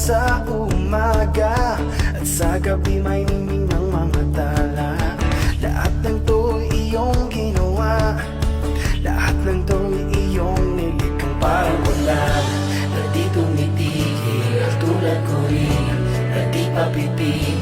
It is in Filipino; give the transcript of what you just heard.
sa umaga at sa gabi may ningning ng mga tala. Lahat ng to iyong ginawa, lahat ng to iyong nilikang parang ulan na di tumitigil, tulad ko rin na di papipigil.